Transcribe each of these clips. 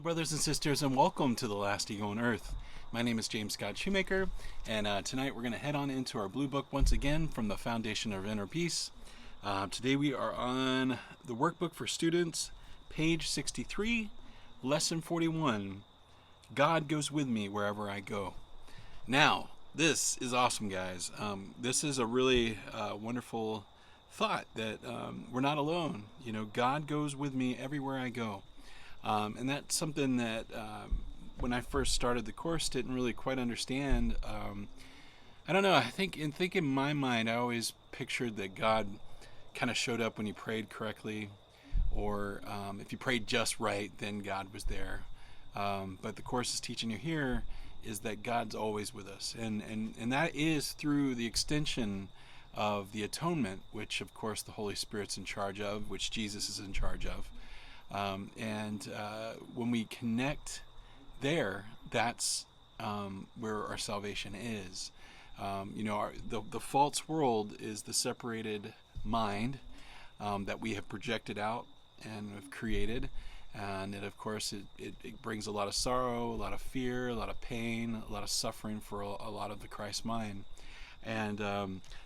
brothers and sisters, and welcome to The Last Ego on Earth. My name is James Scott Shoemaker, and tonight we're going to head on into our blue book once again from the Foundation of Inner Peace. Today we are on the Workbook for Students, page 63, lesson 41, God Goes With Me Wherever I Go. Now, this is awesome, guys. This is a really wonderful thought that we're not alone. You know, God goes with me everywhere I go. And that's something that when I first started the course didn't really quite understand. I don't know, I think in my mind I always pictured that God kind of showed up when you prayed correctly, or if you prayed just right, then God was there. But the course is teaching you here is that God's always with us, and that is through the extension of the atonement, which of course the Holy Spirit's in charge of, which Jesus is in charge of. When we connect there, that's where our salvation is. The false world is the separated mind that we have projected out and have created. And it, of course, it brings a lot of sorrow, a lot of fear, a lot of pain, a lot of suffering for a lot of the Christ mind. And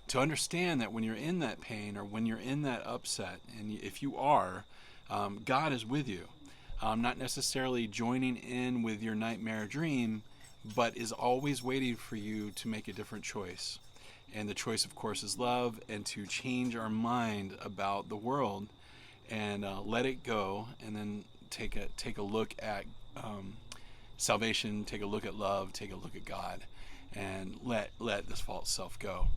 to understand that when you're in that pain or when you're in that upset, and if you are, God is with you, not necessarily joining in with your nightmare dream, but is always waiting for you to make a different choice. And the choice, of course, is love, and to change our mind about the world and let it go, and then take a look at salvation, take a look at love, take a look at God, and let this false self go.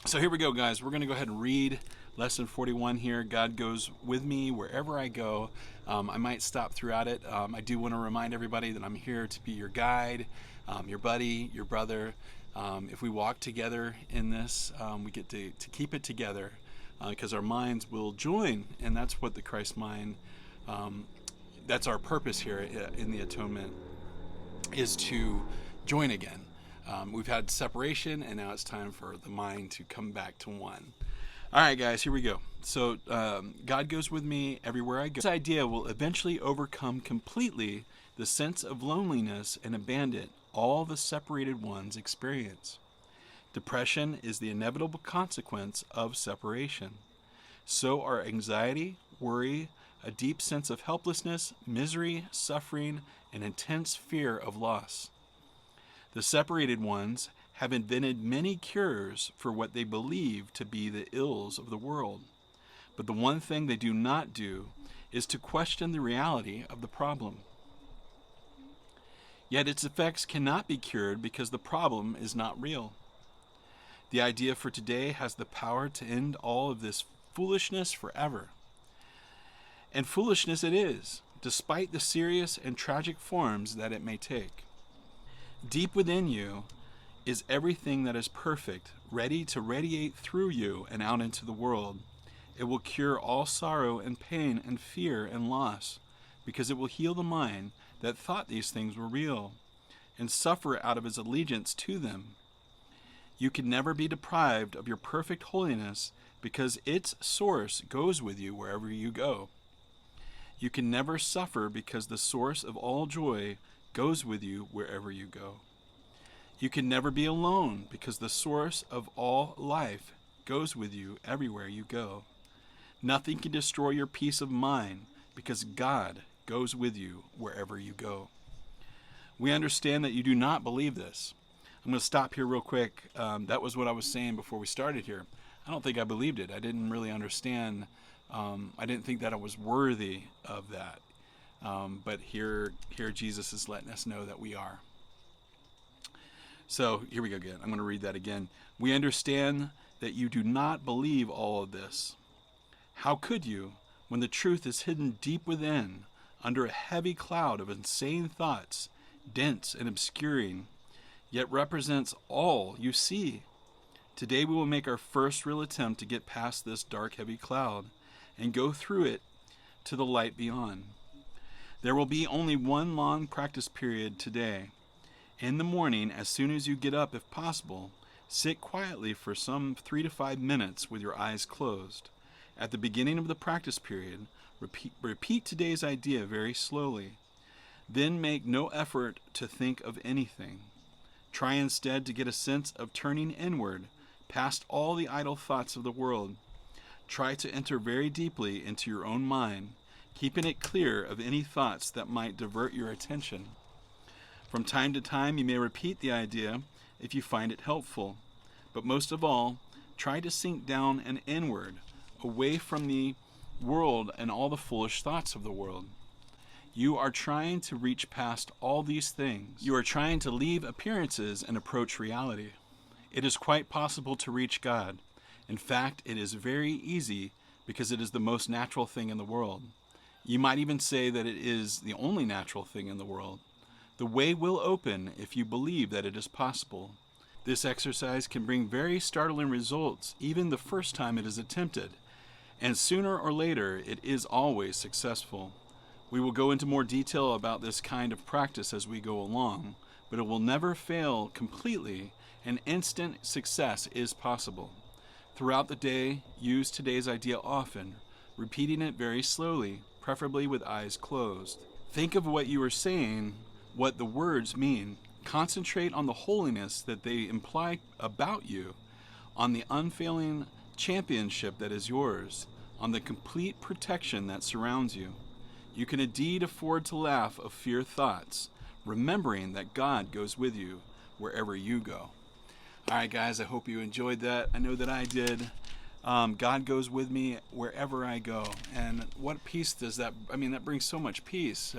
So here we go, guys. We're going to go ahead and read lesson 41 here. God goes with me wherever I go. I might stop throughout it. I do want to remind everybody that I'm here to be your guide, your buddy, your brother. If we walk together in this, we get to keep it together because our minds will join, and that's what the Christ mind, that's our purpose here in the atonement, is to join again. We've had separation, and now it's time for the mind to come back to one. All right, guys, here we go. So God goes with me everywhere I go. This idea will eventually overcome completely the sense of loneliness and abandon all the separated ones experience. Depression is the inevitable consequence of separation. So are anxiety, worry, a deep sense of helplessness, misery, suffering, and intense fear of loss. The separated ones have invented many cures for what they believe to be the ills of the world. But the one thing they do not do is to question the reality of the problem. Yet its effects cannot be cured because the problem is not real. The idea for today has the power to end all of this foolishness forever. And foolishness it is, despite the serious and tragic forms that it may take. Deep within you is everything that is perfect, ready to radiate through you and out into the world. It will cure all sorrow and pain and fear and loss, because it will heal the mind that thought these things were real and suffer out of its allegiance to them. You can never be deprived of your perfect holiness because its source goes with you wherever you go. You can never suffer because the source of all joy goes with you wherever you go. You can never be alone because the source of all life goes with you everywhere you go. Nothing can destroy your peace of mind because God goes with you wherever you go. We understand that you do not believe this. I'm going to stop here real quick. That was what I was saying before we started here. I don't think I believed it. I didn't really understand. I didn't think that I was worthy of that. But here Jesus is letting us know that we are. So here we go again. I'm going to read that again. We understand that you do not believe all of this. How could you, when the truth is hidden deep within, under a heavy cloud of insane thoughts, dense and obscuring, yet represents all you see? Today we will make our first real attempt to get past this dark, heavy cloud and go through it to the light beyond. There will be only one long practice period today. In the morning, as soon as you get up, if possible, sit quietly for some 3 to 5 minutes with your eyes closed. At the beginning of the practice period, repeat today's idea very slowly. Then make no effort to think of anything. Try instead to get a sense of turning inward, past all the idle thoughts of the world. Try to enter very deeply into your own mind, keeping it clear of any thoughts that might divert your attention. From time to time, you may repeat the idea if you find it helpful. But most of all, try to sink down and inward, away from the world and all the foolish thoughts of the world. You are trying to reach past all these things. You are trying to leave appearances and approach reality. It is quite possible to reach God. In fact, it is very easy because it is the most natural thing in the world. You might even say that it is the only natural thing in the world. The way will open if you believe that it is possible. This exercise can bring very startling results even the first time it is attempted, and sooner or later it is always successful. We will go into more detail about this kind of practice as we go along, but it will never fail completely, and instant success is possible. Throughout the day, use today's idea often, repeating it very slowly, preferably with eyes closed. Think of what you are saying, what the words mean. Concentrate on the holiness that they imply about you, on the unfailing championship that is yours, on the complete protection that surrounds you. You can indeed afford to laugh of fear thoughts, remembering that God goes with you wherever you go. All right, guys, I hope you enjoyed that. I know that I did. God goes with me wherever I go. And what peace does that, that brings so much peace.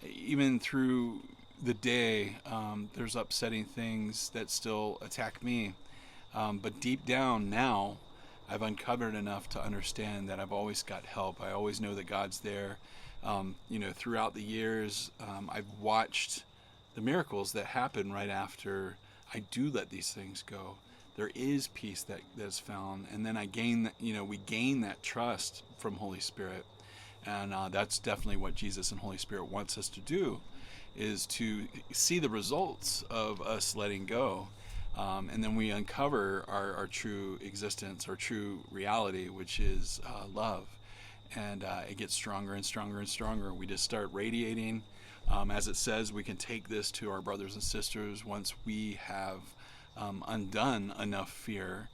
Even through the day, there's upsetting things that still attack me. But deep down now, I've uncovered enough to understand that I've always got help. I always know that God's there. Throughout the years, I've watched the miracles that happen right after I do let these things go. There is peace that is found, and then we gain that trust from Holy Spirit, and that's definitely what Jesus and Holy Spirit wants us to do, is to see the results of us letting go. And then we uncover our true existence, our true reality, which is love. And it gets stronger and stronger and stronger. We just start radiating. As it says, we can take this to our brothers and sisters once we have undone enough fear.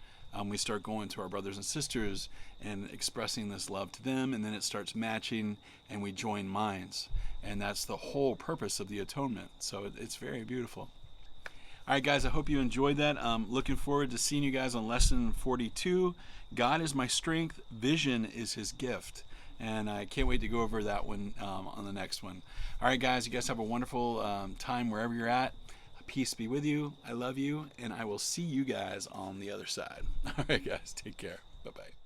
We start going to our brothers and sisters and expressing this love to them, and then it starts matching, and we join minds. And that's the whole purpose of the atonement. So it's very beautiful. All right, guys, I hope you enjoyed that. Looking forward to seeing you guys on lesson 42. God is my strength, vision is his gift. And I can't wait to go over that one on the next one. All right, guys, you guys have a wonderful time wherever you're at. Peace be with you. I love you, and I will see you guys on the other side. All right, guys, take care. Bye-bye.